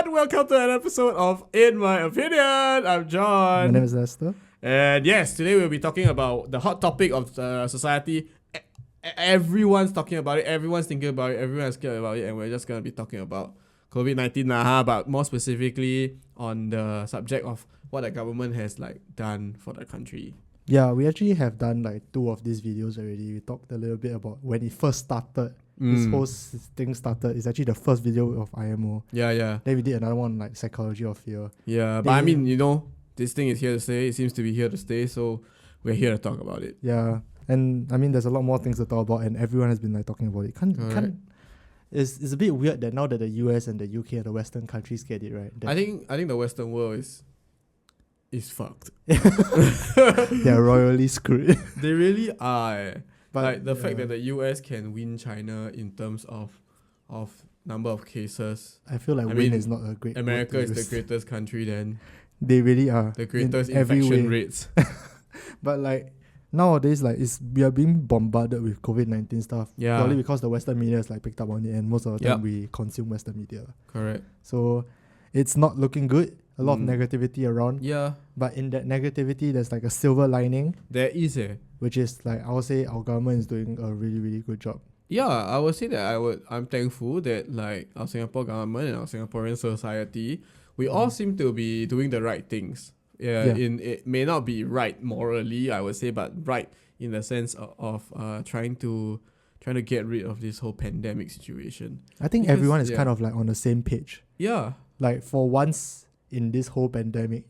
everyone! Welcome to an episode of In My Opinion. I'm John. My name is Lester. And yes, today we'll be talking about the hot topic of society. Everyone's talking about it. Everyone's thinking about it. Everyone's scared about it. And we're just going to be talking about COVID-19, but more specifically on the subject of what the government has done for the country. Yeah, we actually have done 2 of these videos already. We talked a little bit about when it first started. This whole thing started. It's actually the first video of IMO. Yeah. Then we did another one psychology of fear. Yeah, but this thing is here to stay. It seems to be here to stay. So we're here to talk about it. Yeah, and there's a lot more things to talk about, and everyone has been talking about it. It's a bit weird that now that the US and the UK and the Western countries get it right. I think the Western world is fucked. They're royally screwed. They really are. But the fact that the US can win China in terms of number of cases. I feel win is not a great. America is the greatest country then. They really are. The greatest infection rates. But nowadays we are being bombarded with COVID-19 stuff. Yeah. Probably because the Western media has picked up on it, and most of the time we consume Western media. Correct. So it's not looking good. A lot of negativity around. Yeah. But in that negativity, there's a silver lining. There is which is I would say our government is doing a really, really good job. Yeah, I would say that I'm thankful that our Singapore government and our Singaporean society, we all seem to be doing the right things. Yeah. It may not be right morally, I would say, but right in the sense of trying to get rid of this whole pandemic situation. I think everyone is kind of on the same page. Yeah. For once in this whole pandemic,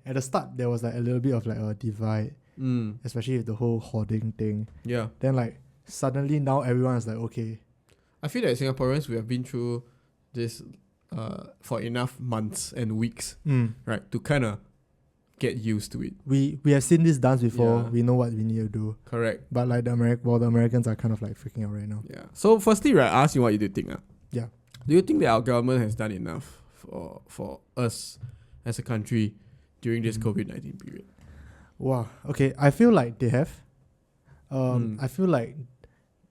at the start there was a little bit of a divide, especially with the whole hoarding thing. Yeah. Then suddenly now everyone is okay. I feel that Singaporeans, we have been through this for enough months and weeks, right, to kind of get used to it. We have seen this dance before. Yeah. We know what we need to do. Correct. But the Americans are kind of freaking out right now. Yeah. So firstly, right, I ask you what you do think. Yeah. Do you think that our government has done enough for us as a country during this COVID-19 period? Wow. Okay. I feel they have. I feel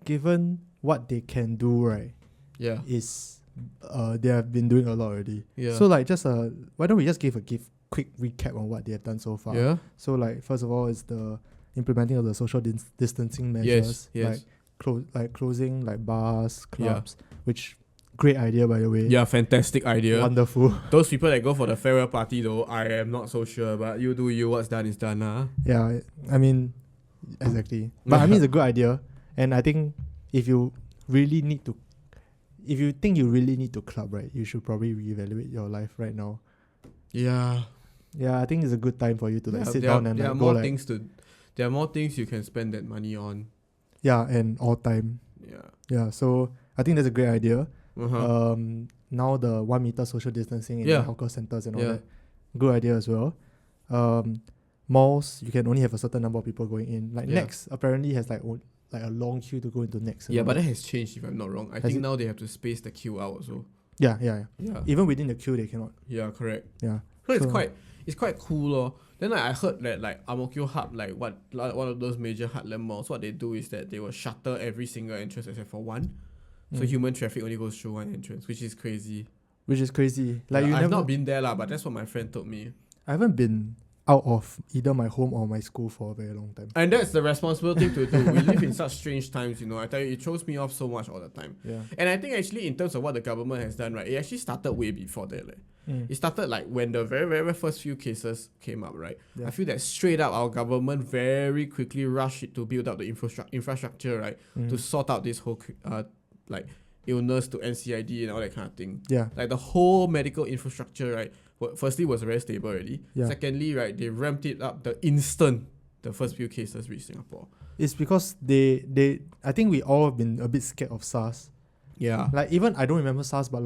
given what they can do, right? Yeah. Is they have been doing a lot already. Yeah. So why don't we just give a quick recap on what they have done so far? Yeah. So first of all is the implementing of the social distancing measures. Yes. Closing bars, clubs, which great idea by the way. Yeah, fantastic idea. Wonderful. Those people that go for the farewell party though, I am not so sure, but you do you, what's done is done. Yeah, exactly. But it's a good idea, and I think if you think you really need to club, right, you should probably reevaluate your life right now. Yeah. Yeah, I think it's a good time for you to sit down and there are go there are more things you can spend that money on. Yeah, and all time. Yeah, so I think that's a great idea. Now the 1 meter social distancing in the hawker centers and all that, good idea as well. Malls, you can only have a certain number of people going in. Next apparently has a long queue to go into Next. Yeah, but that has changed if I'm not wrong. I think now they have to space the queue out also. Yeah. Even within the queue they cannot. Yeah, correct. Yeah. So it's quite cool. Then I heard that Ang Mo Kio Hub, one of those major heartland malls, what they do is that they will shutter every single entrance except for one. So human traffic only goes through one entrance, which is crazy. I've not been there but that's what my friend told me. I haven't been out of either my home or my school for a very long time. And that's the responsible thing to do. We live in such strange times, I tell you, it throws me off so much all the time. Yeah. And I think actually in terms of what the government has done, right, it actually started way before that. It started when the very, very first few cases came up, right? Yeah. I feel that straight up our government very quickly rushed it to build up the infrastructure, right? To sort out this whole illness to NCID and all that kind of thing. Yeah. The whole medical infrastructure, right? Firstly was very stable already. Yeah. Secondly, right, they ramped it up the instant the first few cases reached Singapore. It's because they I think we all have been a bit scared of SARS. Yeah. Even I don't remember SARS, but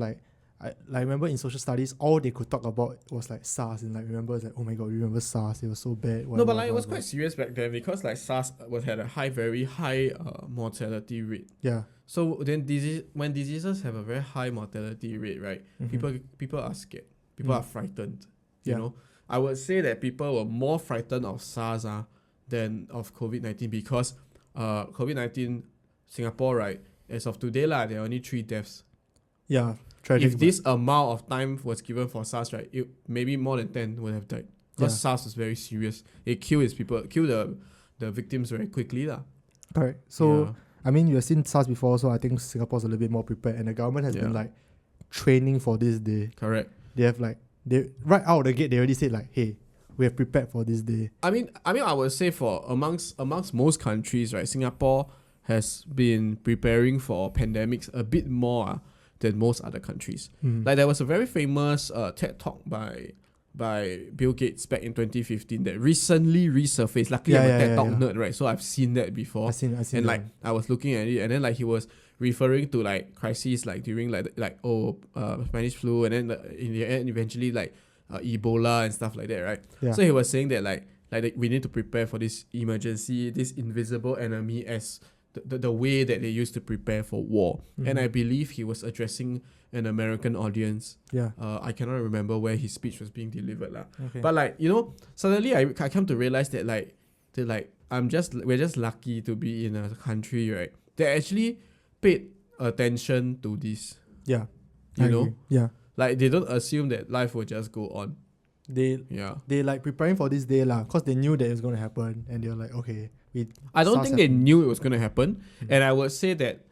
I remember in social studies all they could talk about was SARS, and remember oh my god, remember SARS, it was so bad. It was quite serious back then because SARS had a very high mortality rate. Yeah. So then when diseases have a very high mortality rate, right? People are scared. People are frightened. You know, I would say that people were more frightened of SARS than of COVID-19 because COVID-19 Singapore, right? As of today, there are only 3 deaths. Yeah, tragic. If this amount of time was given for SARS, right, maybe more than 10 would have died. Because SARS was very serious. It killed the victims very quickly. Correct. So, I mean, you have seen SARS before, so I think Singapore's a little bit more prepared. And the government has been like training for this day. Correct. They have like, right out of the gate, they already said like, hey, we have prepared for this day. I mean, I would say for amongst most countries, right, Singapore has been preparing for pandemics a bit more than most other countries. Like there was a very famous TED talk by Bill Gates back in 2015 that recently resurfaced. Luckily, I'm a TED talk nerd, right? So I've seen that before. I've seen and like I was looking at it, and then like he was referring to like crises like during Spanish flu, and then in the end eventually like Ebola and stuff like that, right? Yeah. So he was saying that like we need to prepare for this emergency, this invisible enemy as the way that they used to prepare for war. And I believe he was addressing an American audience. Yeah. I cannot remember where his speech was being delivered Okay. But like, you know, suddenly I come to realize that we're just lucky to be in a country, right, that actually paid attention to this. Yeah. You know? Yeah. Like they don't assume that life will just go on. They like preparing for this day because they knew that it was going to happen, and they were like, okay, I don't think they knew it was going to happen. And I would say that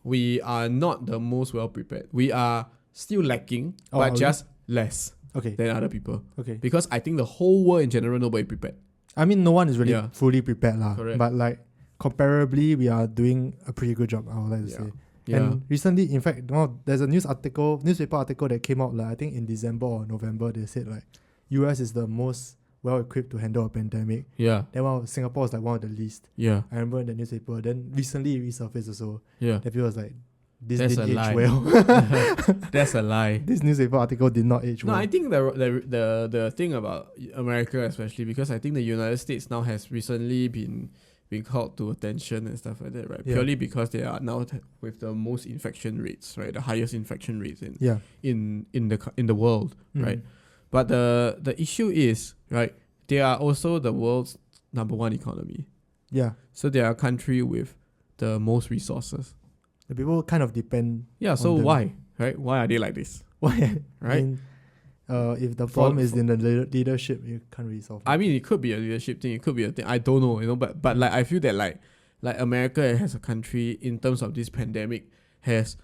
we are not the most well prepared. We are still lacking, but just less than other people. Okay. Because I think the whole world in general, nobody prepared. I mean, no one is really fully prepared Correct. But like comparably, we are doing a pretty good job, I would like to say. Yeah. And recently, in fact, there's a newspaper article that came out I think in December or November. They said like US is the most well equipped to handle a pandemic. Yeah. Then Singapore is like one of the least. Yeah. I remember in the newspaper. Then recently it resurfaced also. Yeah. That people was like, this That's didn't a age lie. well. That's a lie. This newspaper article did not age well. No, I think the thing about America especially, because I think the United States now has recently been called to attention and stuff like that, right? Yeah. Purely because they are now with the most infection rates, right? The highest infection rates in the world, right? But the issue is, right, they are also the world's number one economy. Yeah. So they are a country with the most resources. The people kind of depend. Yeah, so them. why? Right? Why are they like this? Why? Right? I mean, if the problem is in the leadership, you can't really solve it. I mean, it could be a leadership thing. It could be a thing. I don't know, you know. But like, I feel that like America as a country, in terms of this pandemic, has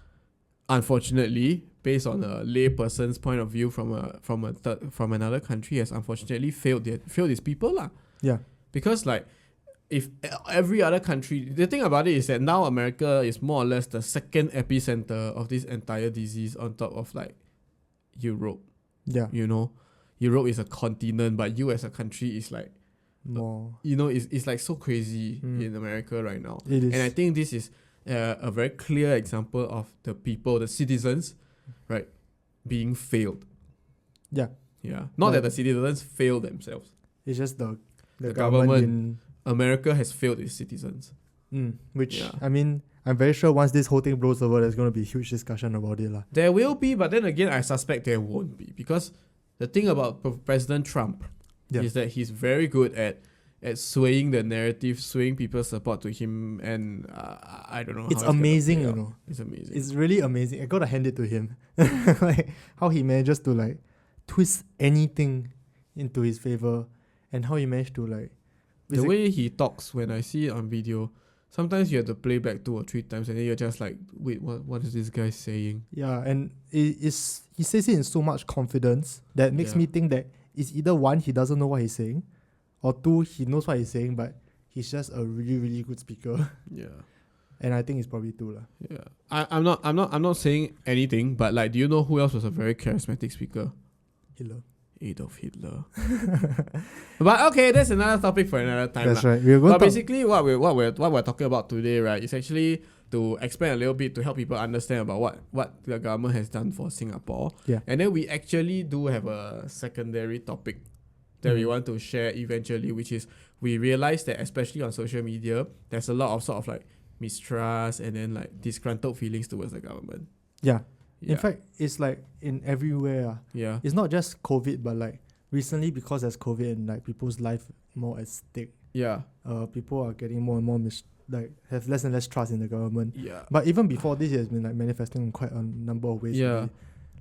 unfortunately, based on a lay person's point of view from another country, has unfortunately failed its people lah. Yeah. Because like, if every other country, the thing about it is that now America is more or less the second epicenter of this entire disease on top of like Europe. Yeah. You know, Europe is a continent, but you as a country is like more. You know, it's like so crazy in America right now. It is. And I think this is a very clear example of the people, the citizens, right, being failed. Yeah. Yeah. Not that the citizens fail themselves. It's just the government. America has failed its citizens. Which, I mean, I'm very sure once this whole thing blows over, there's going to be huge discussion about it. There will be, but then again, I suspect there won't be. Because the thing about President Trump is that he's very good at swaying the narrative, swaying people's support to him, and I don't know. It's amazing, you know. It's amazing. It's really amazing. I gotta hand it to him. Like how he manages to like twist anything into his favor, and how he managed to like the way he talks when I see it on video. Sometimes you have to play back 2 or 3 times, and then you're just like, wait, what is this guy saying? Yeah, and he says it in so much confidence that makes me think that it's either 1, he doesn't know what he's saying, or 2, he knows what he's saying, but he's just a really, really good speaker. Yeah. And I think it's probably 2 lah. Yeah. I'm not saying anything, but like, do you know who else was a very charismatic speaker? Hitler. Adolf Hitler. But okay, that's another topic for another time. That's right. But basically what we're talking about today, right, is actually to expand a little bit to help people understand about what the government has done for Singapore. Yeah. And then we actually do have a secondary topic that we want to share eventually, which is we realize that especially on social media, there's a lot of sort of like mistrust and then like disgruntled feelings towards the government. Yeah. In fact, it's like in everywhere. Yeah. It's not just COVID, but like recently because there's COVID and like people's life more at stake. Yeah. People are getting more and more like have less and less trust in the government. Yeah. But even before this, it has been like manifesting in quite a number of ways. Yeah. Really.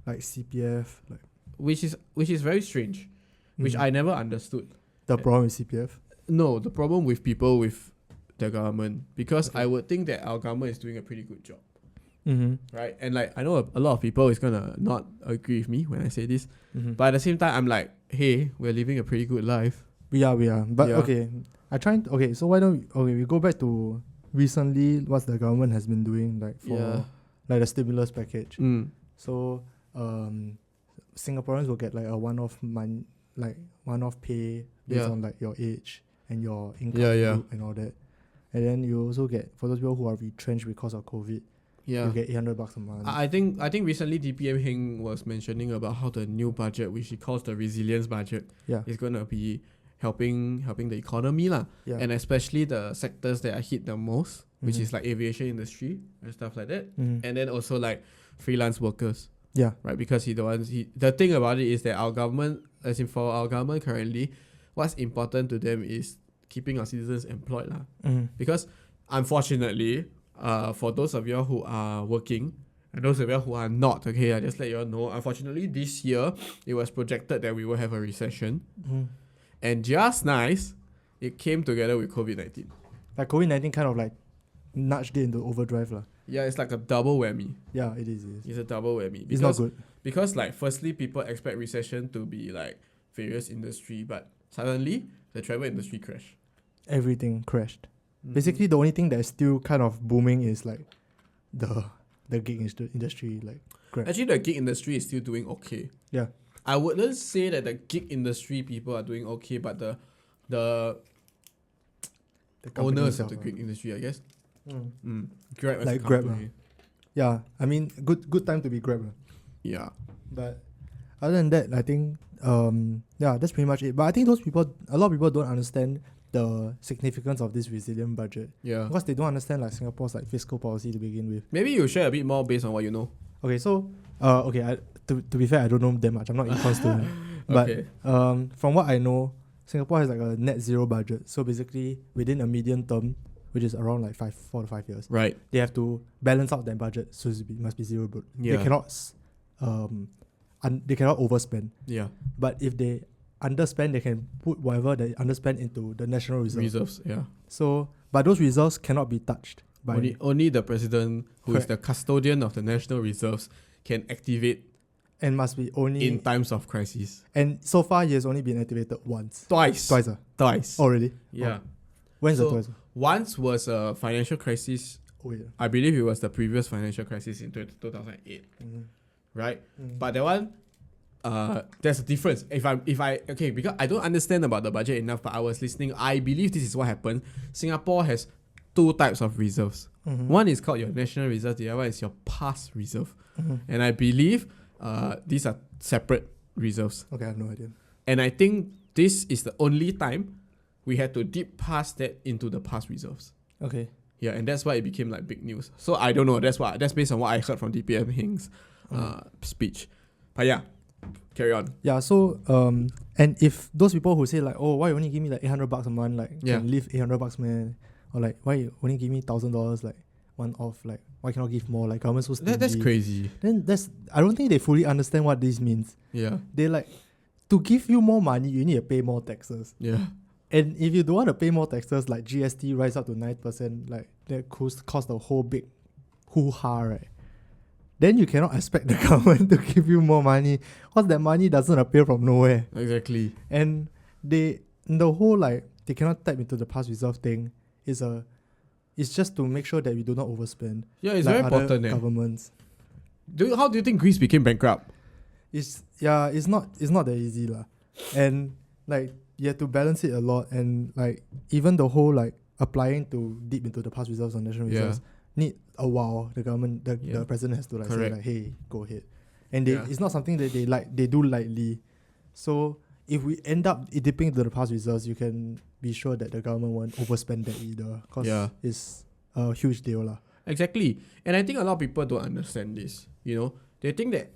Like CPF, like which is very strange, which I never understood. The problem with CPF? No, the problem with people with the government, because I would think that our government is doing a pretty good job. Right? And like I know a lot of people is gonna not agree with me when I say this, but at the same time I'm like, hey, we're living a pretty good life. We are. But okay, so why don't we go back to recently what the government has been doing, like for like the stimulus package. So Singaporeans will get like a one-off pay based on like your age and your income group and all that. And then you also get, for those people who are retrenched because of COVID, you get $800 a month. I think recently DPM Heng was mentioning about how the new budget, which he calls the resilience budget, is gonna be helping the economy lah. And especially the sectors that are hit the most, which is like aviation industry and stuff like that. And then also like freelance workers. Right, because the thing about it is that our government, as in for our government currently, what's important to them is keeping our citizens employed lah. Because unfortunately, for those of you who are working and those of you who are not, okay, I just let you all know, unfortunately this year it was projected that we will have a recession, and just nice it came together with COVID-19. Like COVID-19 kind of like nudged it into overdrive lah. Yeah, it's like a double whammy. Yeah, it is. It's a double whammy. It's not good. Because like firstly, people expect recession to be like various industry, but suddenly the travel industry crashed. Everything crashed. Basically, the only thing that is still kind of booming is like the gig industry like crashed. Actually, the gig industry is still doing okay. Yeah. I wouldn't say that the gig industry people are doing okay, but the owners of the gig industry, I guess. Grab like Grab. Yeah, I mean, good time to be Grab. Yeah. But other than that, I think that's pretty much it. But I think a lot of people don't understand the significance of this resilient budget. Yeah. Because they don't understand like Singapore's like fiscal policy to begin with. Maybe you share a bit more based on what you know. Okay, so to be fair, I don't know that much. I'm not econ student. But from what I know, Singapore has like a net zero budget. So basically within a medium term, which is around like 4 to 5 years. Right. They have to balance out their budget, so it must be zero. Yeah. They cannot overspend. Yeah. But if they underspend, they can put whatever they underspend into the national reserves. Yeah. So, but those reserves cannot be touched by only the president, who is the custodian of the national reserves, can activate. And must be only in times of crisis. And so far, he has only been activated once. Twice. Oh, really? Yeah. Oh. When's the twice? Once was a financial crisis. Oh, yeah. I believe it was the previous financial crisis in 2008. Right? But that one, there's a difference. Because I don't understand about the budget enough, but I was listening. I believe this is what happened. Singapore has 2 types of reserves. One is called your national reserve, the other one is your past reserve. And I believe these are separate reserves. Okay, I have no idea. And I think this is the only time we had to dip past that into the past reserves. Okay. Yeah, and that's why it became like big news. So I don't know. That's based on what I heard from DPM Heng's speech. But yeah, carry on. Yeah. So and if those people who say like, oh, why you only give me like $800 a month, like can live $800 man, or like why you only give me $1,000 like one off, like why cannot give more? Like government so stingy. That's crazy. Then I don't think they fully understand what this means. Yeah. They like to give you more money, you need to pay more taxes. Yeah. And if you don't want to pay more taxes, like GST rise up to 9%, like that cost the whole big hoo-ha, right? Then you cannot expect the government to give you more money, because that money doesn't appear from nowhere. Exactly. And the whole like they cannot tap into the past reserve thing it's just to make sure that we do not overspend. Yeah, it's like very important. Governments. How do you think Greece became bankrupt? It's not that easy lah, and like you have to balance it a lot, and like even the whole like applying to dip into the past reserves or national reserves need a while. The government, the president has to like say like, hey, go ahead, and it's not something that they do lightly. So if we end up dipping into the past reserves, you can be sure that the government won't overspend that either, because it's a huge deal lah. Exactly, and I think a lot of people don't understand this. You know, they think that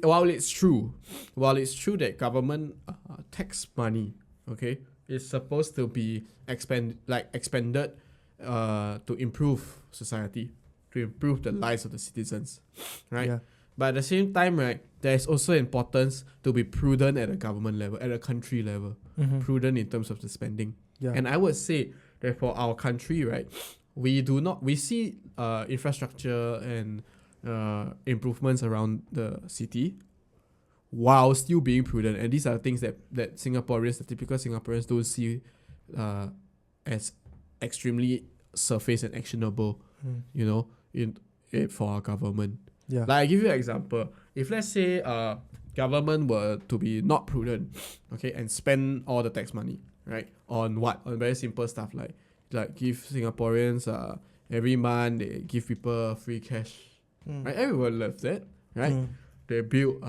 while it's true that government tax money, okay, is supposed to be expended to improve society, to improve the lives of the citizens, right? Yeah. But at the same time, right, there is also importance to be prudent at a government level, at a country level, prudent in terms of the spending. Yeah. And I would say that for our country, right, we see infrastructure and improvements around the city while still being prudent. And these are things that Singaporeans, the typical Singaporeans, don't see as extremely surface and actionable, you know, for our government. Yeah. Like I give you an example. If let's say government were to be not prudent, okay, and spend all the tax money, right, on what? On very simple stuff like give Singaporeans every month they give people free cash, right? Everyone loves that, right? They build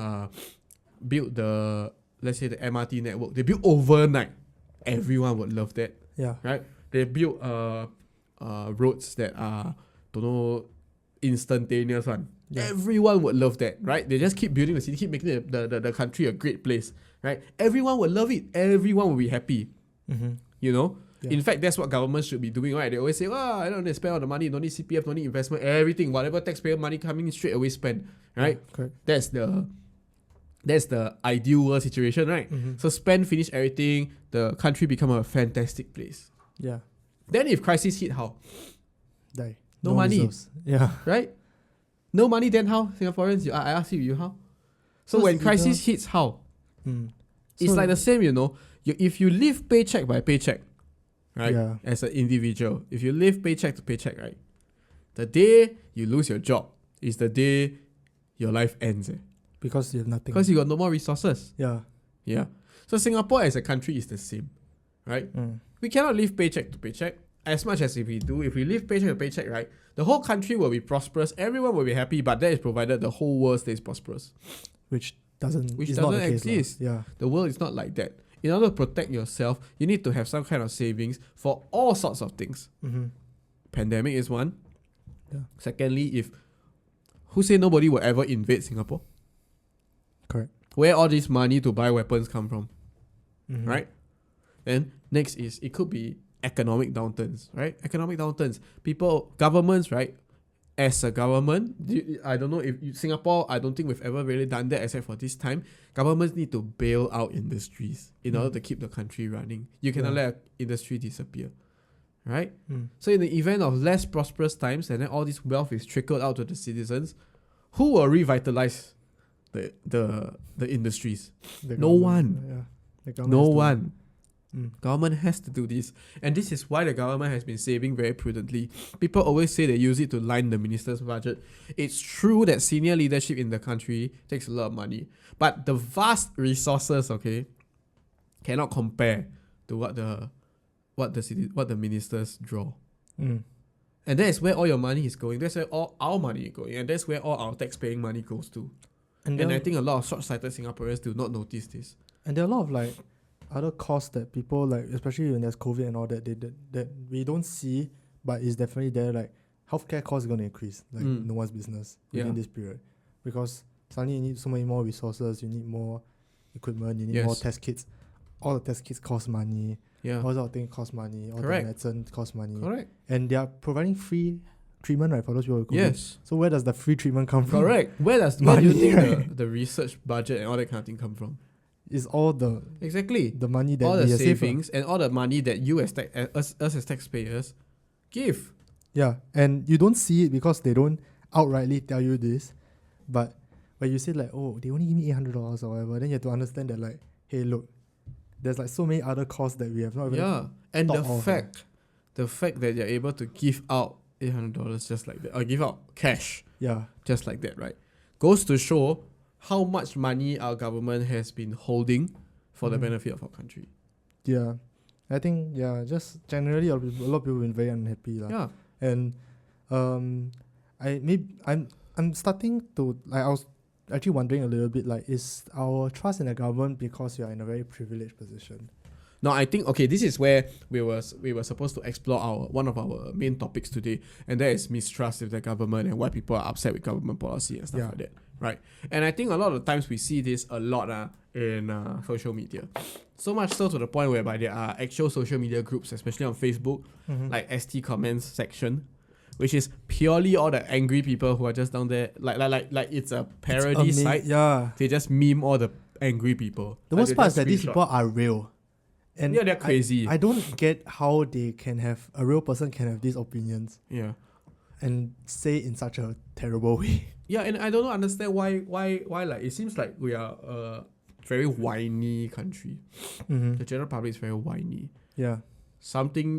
the, let's say, the MRT network. They build overnight. Everyone would love that, Yeah. right? They build roads that are, don't know, instantaneous one. Yeah. Everyone would love that, right? They just keep building the city, keep making the country a great place, right? Everyone would love it. Everyone will be happy, you know? Yeah. In fact, that's what government should be doing, right? They always say, I don't need to spend all the money, don't need CPF, don't need investment, everything, whatever taxpayer money coming in straight away spend, right? Yeah, correct. That's the ideal world situation, right? So spend, finish everything, the country become a fantastic place. Yeah. Then if crisis hit, how? Die. No money. Reserves. Yeah. Right? No money, then how? Singaporeans, I ask you how? So when crisis hits, how? It's like the same, you know. If you live paycheck by paycheck, right? Yeah. As an individual, if you live paycheck to paycheck, right? The day you lose your job is the day your life ends. Because you have nothing. Because you got no more resources. Yeah. Yeah. So Singapore as a country is the same, right? We cannot live paycheck to paycheck. As much as if we live paycheck to paycheck, right? The whole country will be prosperous, everyone will be happy, but that is provided the whole world stays prosperous. Which doesn't exist. Yeah. The world is not like that. In order to protect yourself, you need to have some kind of savings for all sorts of things. Pandemic is one. Yeah. Secondly, who say nobody will ever invade Singapore? Correct. Where all this money to buy weapons come from? Right? And next is, it could be economic downturns, right? Economic downturns. Governments, right? As a government, I don't know if Singapore, I don't think we've ever really done that except for this time. Governments need to bail out industries in order to keep the country running. You cannot let industry disappear, right? So in the event of less prosperous times and then all this wealth is trickled out to the citizens, who will revitalize the industries? No one. Yeah. No one. Government has to do this, and this is why the government has been saving very prudently. People always say they use it to line the minister's budget. It's true that senior leadership in the country takes a lot of money, but the vast resources, okay, cannot compare to what the ministers draw. And that is where all your money is going. That's where all our money is going, and that's where all our tax-paying money goes to. And I think a lot of short-sighted Singaporeans do not notice this. And there are a lot of other costs that people especially when there's COVID and all that, that we don't see, but it's definitely there. Like healthcare costs are going to increase, no one's business within this period, because suddenly you need so many more resources, you need more equipment, you need more test kits. All the test kits cost money. Yeah, all the things cost money. All the medicine cost money. Correct. And they are providing free treatment, right, for those people with COVID. Yes. So where does the free treatment come from? Correct. Where do you think the research budget and all that kind of thing come from? Is all the money that all the savings and all the money that you as us as taxpayers give. Yeah, and you don't see it because they don't outrightly tell you this, but when you say they only give me $800 or whatever, then you have to understand that hey, look, there's so many other costs that we have not even and the fact that you're able to give out $800 just like that, or give out cash just like that, right, goes to show how much money our government has been holding for the benefit of our country. Yeah. I think, just generally a lot of people have been very unhappy. Yeah. And I'm starting to, I was actually wondering a little bit, is our trust in the government because you are in a very privileged position? No, I think, this is where we were supposed to explore one of our main topics today, and that is mistrust with the government and why people are upset with government policy and stuff like that, right? And I think a lot of times we see this a lot in social media. So much so to the point whereby there are actual social media groups, especially on Facebook, like ST comments section, which is purely all the angry people who are just down there, like it's a parody site. Yeah. They just meme all the angry people. The worst part is that these people are real. And yeah, they're crazy. I don't get how they can have, a real person can have these opinions. Yeah. And say in such a terrible way. Yeah, and I don't understand why like it seems like we are a very whiny country. The general public is very whiny. Yeah.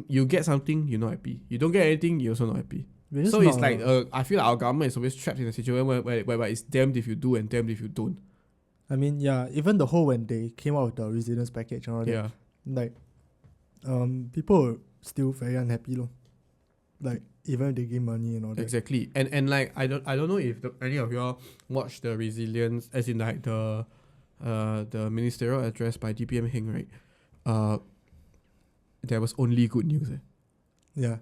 You get something, you're not happy. You don't get anything, you're also not happy. So it's like I feel like our government is always trapped in a situation where it's damned if you do and damned if you don't. I mean, yeah, even the whole when they came out with the resilience package and all that, like, people were still very unhappy, like even if they give money and all that. Exactly, and like I don't know if any of y'all watched the resilience, as in like the ministerial address by DPM Heng, right? There was only good news. Yeah.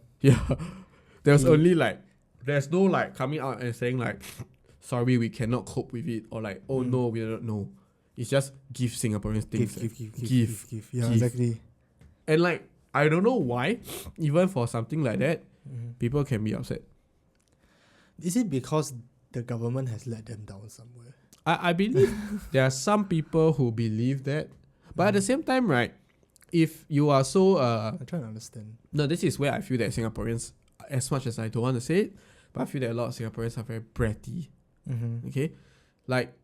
There was only like, there's no like coming out and saying like, sorry, we cannot cope with it, or like, oh no, we don't know. It's just give Singaporeans things. Give. Yeah, exactly. And like, I don't know why, even for something like that, people can be upset. Is it because the government has let them down somewhere? I believe there are some people who believe that, but at the same time, right, if you are so I'm trying to understand. No, this is where I feel that Singaporeans, as much as I don't want to say it, but I feel that a lot of Singaporeans are very bratty. Okay, like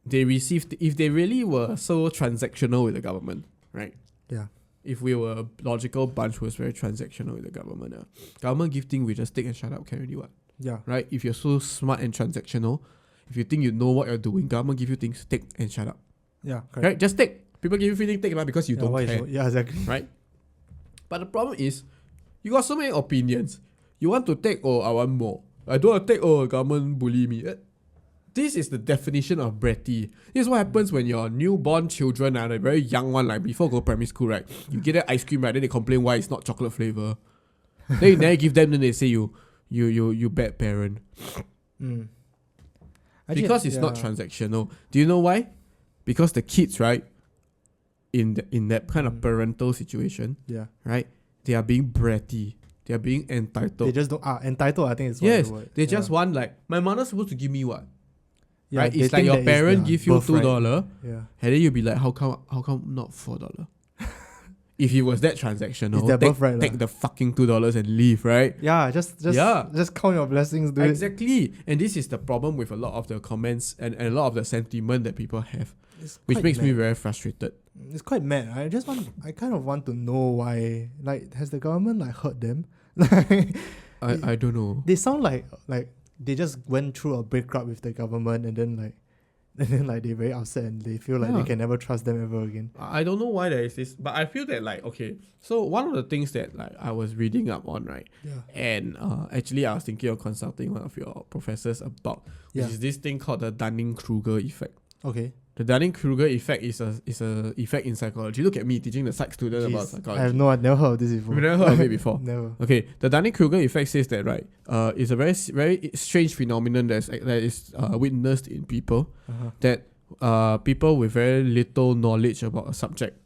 they received, if they really were so transactional with the government, right? Yeah. If we were a logical bunch who was very transactional with the government, government give thing, we just take and shut up, can already what? Yeah. Right? If you're so smart and transactional, if you think you know what you're doing, government give you things, take and shut up. Yeah. Correct. Right? Just take. People give you feeling, take it because you don't care. Yeah, exactly. Right? But the problem is, you got so many opinions. You want to take, oh, I want more. I don't want to take, oh, government bully me. This is the definition of bratty. This is what happens when your newborn children are the very young one, like before go primary school, right? You get that ice cream, right? Then they complain why it's not chocolate flavor. Then you never give them, then they say you bad parent. Because it's not transactional. Do you know why? Because the kids, right, in that kind of parental situation, right, they are being bratty. They are being entitled. They just don't entitled. I think it's yes. The word. They just want like, my mother's supposed to give me what? Yeah, right? It's like your parent give you $2, and then you'll be like, how come not $4? If it was that transactional, take the fucking $2 and leave, right? Yeah, just count your blessings, dude. Exactly. And this is the problem with a lot of the comments and a lot of the sentiment that people have, which makes me very frustrated. It's quite mad. I kind of want to know why. Like, has the government like hurt them? I don't know. They sound like they just went through a breakup with the government and then they're very upset and they feel like they can never trust them ever again. I don't know why there is this, but I feel that like, okay, so one of the things that like I was reading up on, right? And actually I was thinking of consulting one of your professors about, which is this thing called the Dunning-Kruger effect. Okay. The Dunning-Kruger effect is a effect in psychology. Look at me teaching the psych student about psychology. I've never heard of this before. You've never heard of it before? Never. Okay, the Dunning-Kruger effect says that, right, it's a very, very strange phenomenon that is witnessed in people, that people with very little knowledge about a subject,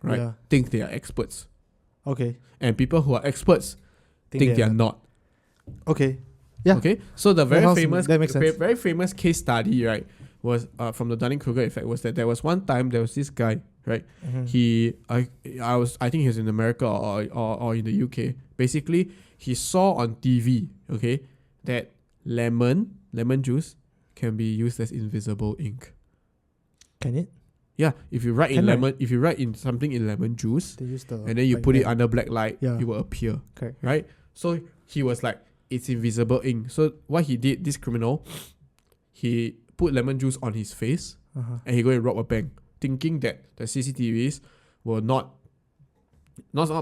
right, think they are experts. Okay. And people who are experts think they are not. Okay. Yeah. Okay. So the very famous case study, right, was from the Dunning-Kruger effect, was that there was one time there was this guy, right? I think he was in America or in the UK. Basically, he saw on TV, okay, that lemon juice can be used as invisible ink. Can it? Yeah, if you write in something in lemon juice, and then you put it under black light, it will appear. Okay. Right? So he was like, it's invisible ink. So what he did, this criminal, he put lemon juice on his face and he go and rob a bank, thinking that the CCTVs were not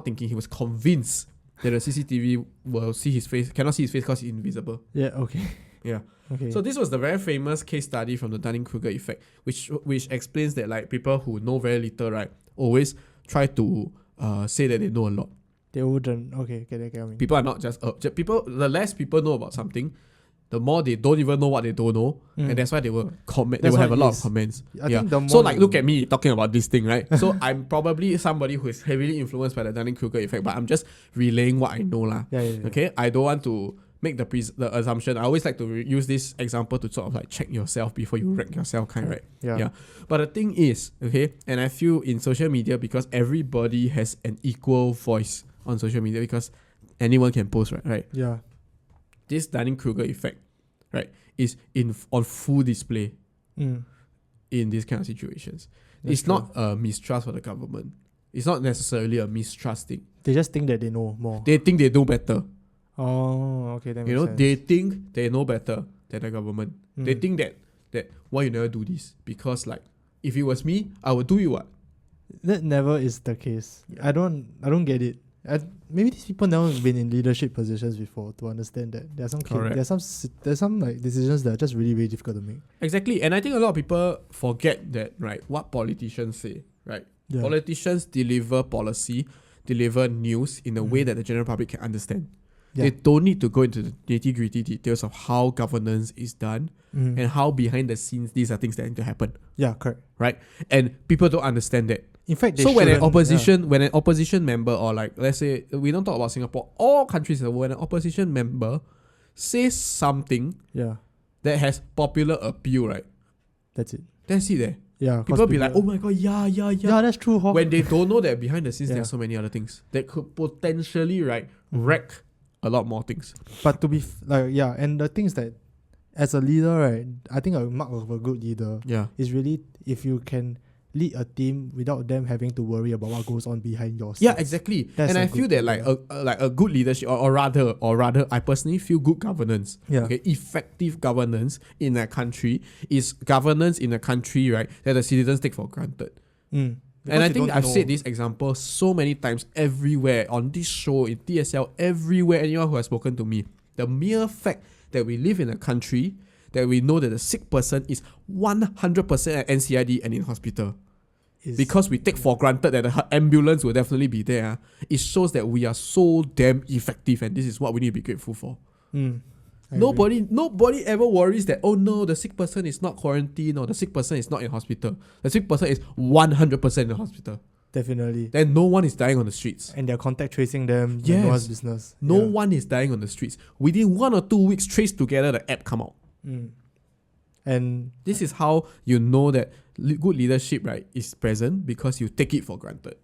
thinking, he was convinced that the CCTV will see his face, cannot see his face because it's invisible. Yeah, okay. Yeah. Okay. So this was the very famous case study from the Dunning-Kruger effect, which explains that like people who know very little, right, always try to say that they know a lot. They wouldn't. Okay, get it. People are not just people. The less people know about something, the more they don't even know what they don't know, and that's why they will comment. They will have a lot of comments. I think the more so like, look at me talking about this thing, right? So I'm probably somebody who is heavily influenced by the Dunning-Kruger effect, but I'm just relaying what I know, lah. Okay, I don't want to make the assumption. I always like to use this example to sort of like check yourself before you wreck yourself, kind, right? Yeah. But the thing is, okay, and I feel in social media, because everybody has an equal voice on social media, because anyone can post, right? Yeah. This Dunning-Kruger effect, right, is on full display in these kind of situations. It's not a mistrust for the government. It's not necessarily a mistrust thing. They just think that they know more. They think they know better. Oh, okay, that makes sense. They think they know better than the government. They think that why you never do this? Because like, if it was me, I would do it. What? That never is the case. I don't get it. Maybe these people never been in leadership positions before to understand that there's some like decisions that are just really, really difficult to make. Exactly, and I think a lot of people forget that, right? What politicians say, right? Yeah. Politicians deliver policy, deliver news in a way that the general public can understand. Yeah. They don't need to go into the nitty-gritty details of how governance is done and how behind the scenes these are things that need to happen. Yeah, correct. Right? And people don't understand that. In fact, when an opposition member, or like, let's say, we don't talk about Singapore, all countries in the world, when an opposition member says something that has popular appeal, right? That's it there. Yeah, people be like, oh my god, yeah, that's true. When they don't know that behind the scenes there are so many other things that could potentially, right, wreck a lot more things. But to be and the things that as a leader, right, I think a mark of a good leader is really if you can lead a team without them having to worry about what goes on behind your scenes. Yeah, exactly. And I feel that like a good leadership, or rather, I personally feel good governance. Yeah. Okay, effective governance in a country is governance in a country, right, that the citizens take for granted. And I think I've said this example so many times everywhere, on this show, in TSL, everywhere, anyone who has spoken to me. The mere fact that we live in a country that we know that the sick person is 100% at NCID and in hospital. Because we take for granted that the ambulance will definitely be there. It shows that we are so damn effective, and this is what we need to be grateful for. Nobody ever worries that, oh no, the sick person is not quarantined, or the sick person is not in hospital. The sick person is 100% in the hospital. Definitely. Then no one is dying on the streets. And they're contact tracing them. Yes. No one's business. No one is dying on the streets. Within 1 or 2 weeks, trace together, the app come out. And this is how you know that good leadership, right, is present, because you take it for granted.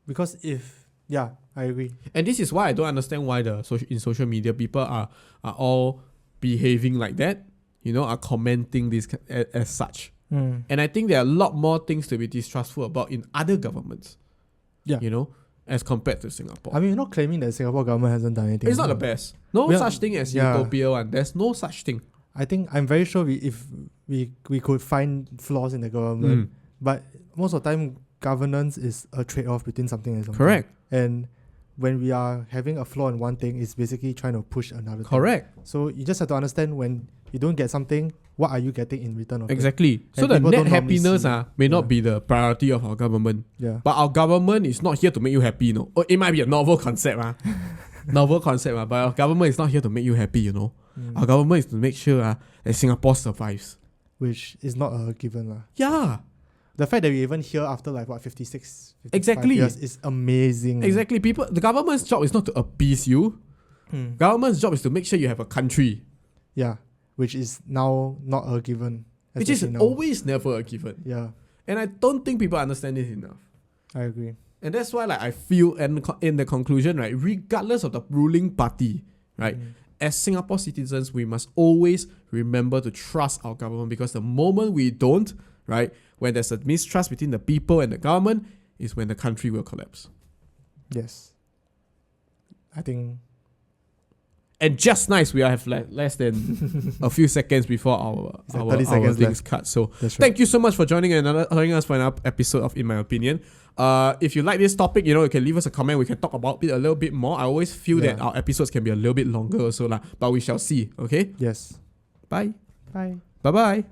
Because I agree. And this is why I don't understand why in social media people are all behaving like that, are commenting this as such. And I think there are a lot more things to be distrustful about in other governments. Yeah. As compared to Singapore. I mean, we're not claiming that Singapore government hasn't done anything. It's not the best. No such thing as utopia one. There's no such thing. I'm very sure if we could find flaws in the government, but most of the time governance is a trade-off between something and something. Correct. And when we are having a flaw in one thing, it's basically trying to push another thing. Correct. So you just have to understand, when you don't get something, what are you getting in return of exactly. it? So the net happiness may not be the priority of our government. Yeah. But our government is not here to make you happy, Or it might be a novel concept, but our government is not here to make you happy, Our government is to make sure that Singapore survives. Which is not a given. Yeah. The fact that we're even here after 56, 55 years is amazing. Exactly. The government's job is not to appease you. Government's job is to make sure you have a country. Yeah. Which is now not a given. Which is always never a given. Yeah. And I don't think people understand this enough. I agree. And that's why I feel, and in the conclusion, right, regardless of the ruling party, right, as Singapore citizens, we must always remember to trust our government, because the moment we don't, right, when there's a mistrust between the people and the government, is when the country will collapse. Yes. I think. And just nice, we have less than a few seconds before our things cut. So thank you so much for joining us for another episode of In My Opinion. If you like this topic, you can leave us a comment. We can talk about it a little bit more. I always feel that our episodes can be a little bit longer also, but we shall see. Okay? Yes. Bye. Bye. Bye-bye.